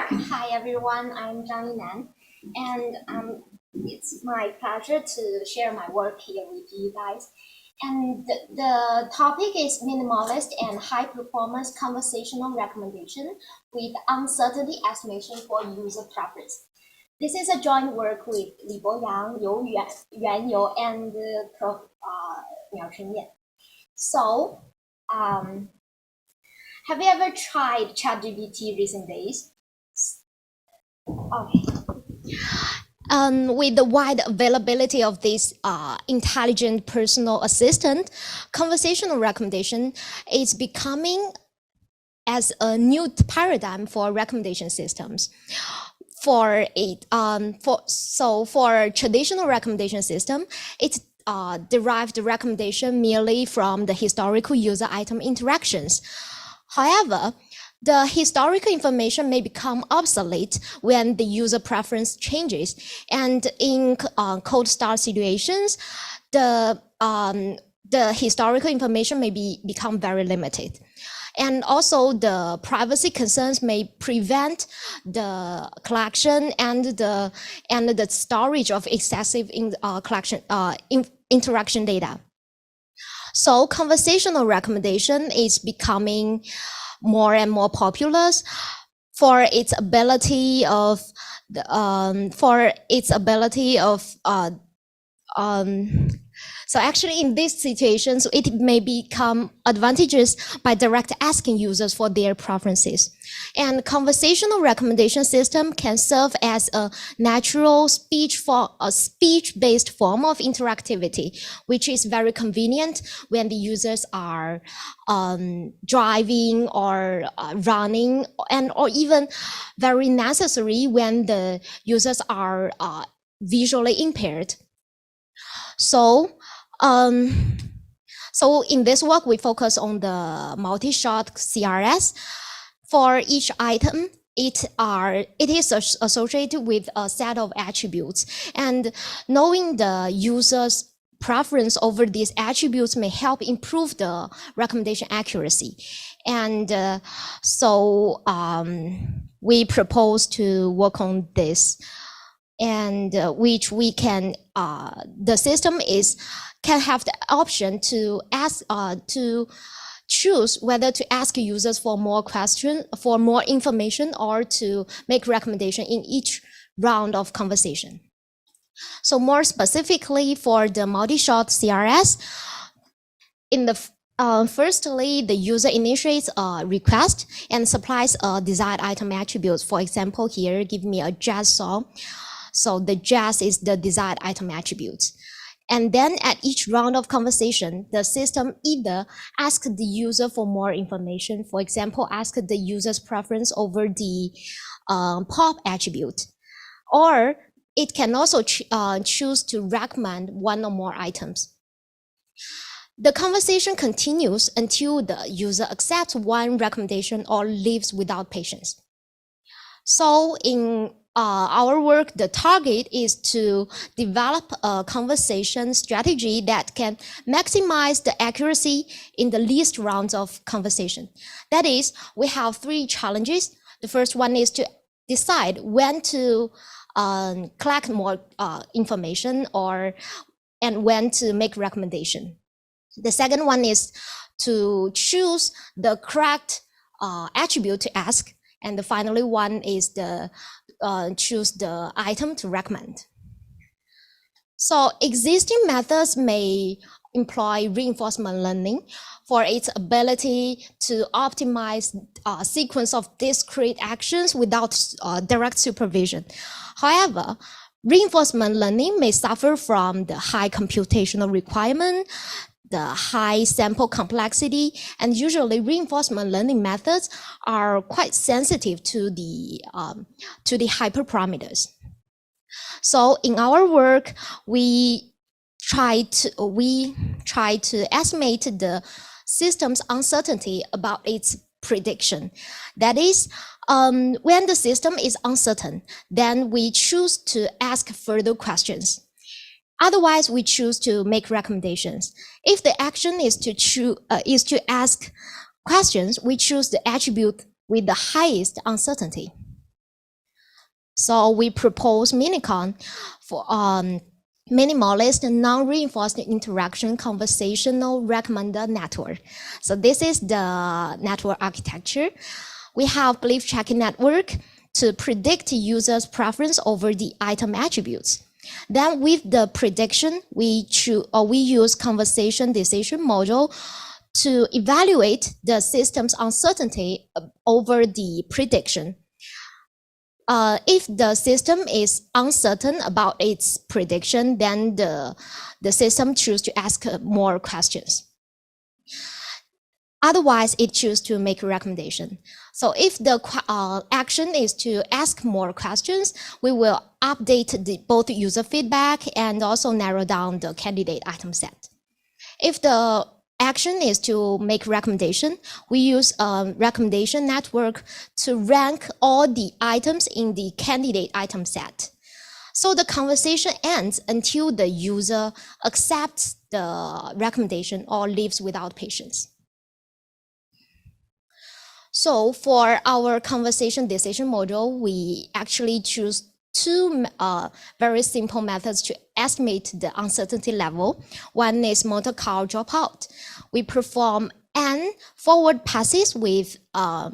Hi everyone, I'm Johnny Nan, and it's my pleasure to share my work here with you guys. And the topic is minimalist and high performance conversational recommendation with uncertainty estimation for user preference. This is a joint work with Li Boyang, Yuan Yu, and Prof. Miao Chunyan. So, have you ever tried ChatGPT recent days? Okay. With the wide availability of this intelligent personal assistant, conversational recommendation is becoming as a new paradigm for recommendation systems. For traditional recommendation system, it derived the recommendation merely from the historical user item interactions. However, the historical information may become obsolete when the user preference changes, and in cold start situations, the historical information may become very limited. And also the privacy concerns may prevent the collection and the storage of excessive interaction data. So conversational recommendation is becoming more and more popular for its ability of so actually in these situations, it may become advantageous by direct asking users for their preferences. And conversational recommendation system can serve as a natural speech-based form of interactivity, which is very convenient when the users are driving or running, or even very necessary when the users are visually impaired. So in this work, we focus on the multi-shot CRS. For each item, it is associated with a set of attributes, and knowing the user's preference over these attributes may help improve the recommendation accuracy. And we propose to work on this, and which we can the system can have the option to ask to choose whether to ask users for more information, or to make recommendation in each round of conversation. So more specifically for the multi-shot CRS, in the firstly, the user initiates a request and supplies a desired item attributes. For example, here, give me a jazz saw. So the jazz is the desired item attributes. And then at each round of conversation, the system either asks the user for more information, for example, ask the user's preference over the pop attribute, or it can also choose to recommend one or more items. The conversation continues until the user accepts one recommendation or leaves without patience. So in our work, the target is to develop a conversation strategy that can maximize the accuracy in the least rounds of conversation. That is, we have 3 challenges. The first one is to decide when to collect more information and when to make recommendation. The second one is to choose the correct attribute to ask. And the finally one is the choose the item to recommend. So existing methods may employ reinforcement learning for its ability to optimize a sequence of discrete actions without direct supervision. However, reinforcement learning may suffer from the high computational requirement, the high sample complexity, and usually reinforcement learning methods are quite sensitive to the hyperparameters. So in our work, we try to estimate the system's uncertainty about its prediction. That is, when the system is uncertain, then we choose to ask further questions. Otherwise, we choose to make recommendations. If the action is to ask questions, we choose the attribute with the highest uncertainty. So we propose MINICORN for minimalist non-reinforced interaction conversational recommender network. So this is the network architecture. We have belief checking network to predict users' preference over the item attributes. Then with the prediction, we use conversation decision module to evaluate the system's uncertainty over the prediction. If the system is uncertain about its prediction, then the system chooses to ask more questions. Otherwise, it chooses to make a recommendation. So if the action is to ask more questions, we will update both user feedback and also narrow down the candidate item set. If the action is to make recommendation, we use a recommendation network to rank all the items in the candidate item set. So the conversation ends until the user accepts the recommendation or leaves without patience. So for our conversation decision module, we actually choose two very simple methods to estimate the uncertainty level. One is motor car dropout. We perform n forward passes with a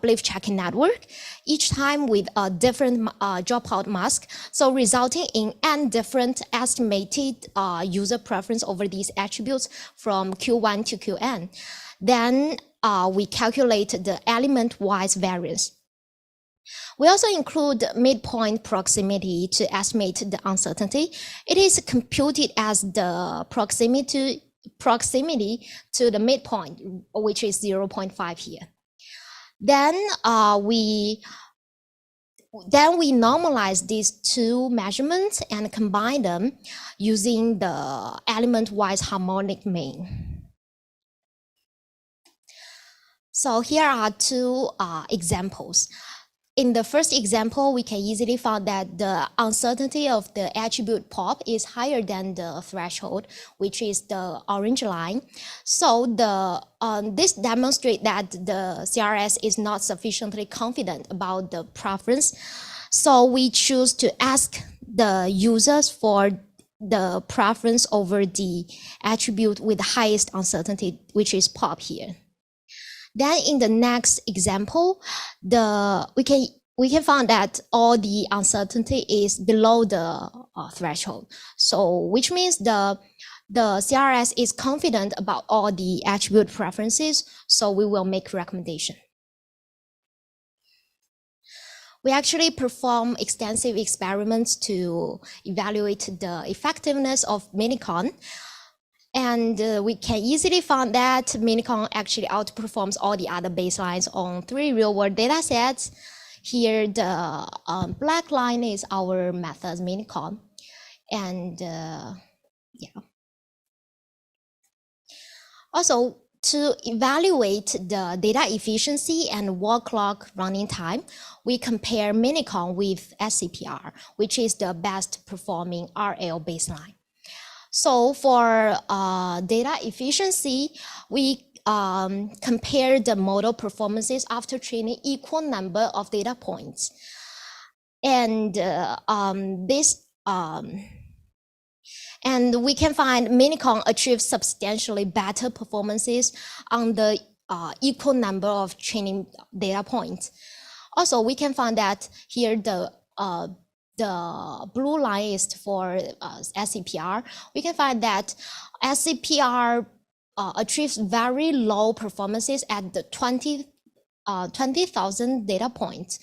belief checking network, each time with a different dropout mask, so resulting in n different estimated user preference over these attributes from Q1 to Qn. Then we calculate the element-wise variance. We also include midpoint proximity to estimate the uncertainty. It is computed as the proximity to the midpoint, which is 0.5 here. Then we normalize these two measurements and combine them using the element-wise harmonic mean. So here are two examples. In the first example, we can easily find that the uncertainty of the attribute pop is higher than the threshold, which is the orange line. So this demonstrates that the CRS is not sufficiently confident about the preference. So we choose to ask the users for the preference over the attribute with the highest uncertainty, which is pop here. Then in the next example, we can find that all the uncertainty is below the threshold. So which means the CRS is confident about all the attribute preferences. So we will make recommendation. We actually perform extensive experiments to evaluate the effectiveness of MINICORN. And we can easily find that MINICORN actually outperforms all the other baselines on 3 real-world data sets. Here, the black line is our method, MINICORN. And yeah. Also, to evaluate the data efficiency and wall clock running time, we compare MINICORN with SCPR, which is the best performing RL baseline. So for data efficiency, we compare the model performances after training equal number of data points. And and we can find MINICORN achieves substantially better performances on the equal number of training data points. Also, we can find that here the blue line is for SCPR. We can find that SCPR achieves very low performances at the 20,000 data points,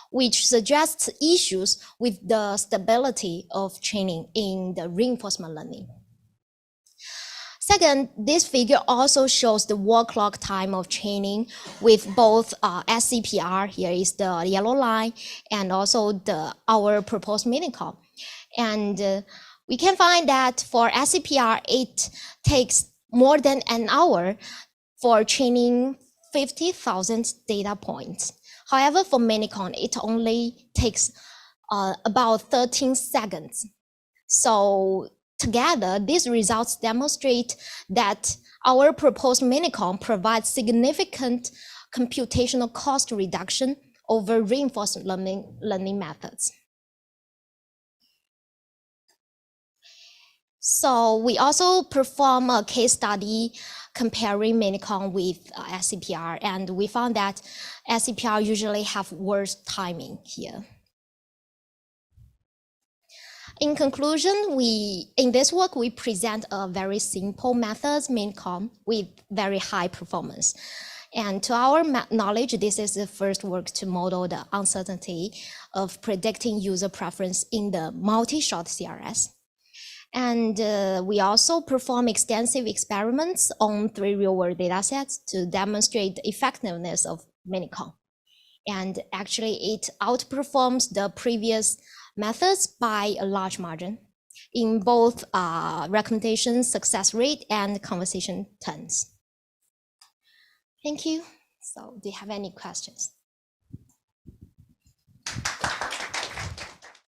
which suggests issues with the stability of training in the reinforcement learning. Second, this figure also shows the wall clock time of training with both SCPR, here is the yellow line, and also our proposed MINICORN. And we can find that for SCPR, it takes more than an hour for training 50,000 data points. However, for MINICORN, it only takes about 13 seconds. So together, these results demonstrate that our proposed MINICORN provides significant computational cost reduction over reinforcement learning methods. So we also perform a case study comparing MINICORN with SCPR, and we found that SCPR usually have worse timing here. In conclusion, in this work, we present a very simple method, MINICORN, with very high performance. And to our knowledge, this is the first work to model the uncertainty of predicting user preference in the multi-shot CRS. And we also perform extensive experiments on 3 real-world datasets to demonstrate the effectiveness of MINICORN. And actually, it outperforms the previous methods by a large margin in both recommendation success rate and conversation terms. Thank you. So do you have any questions?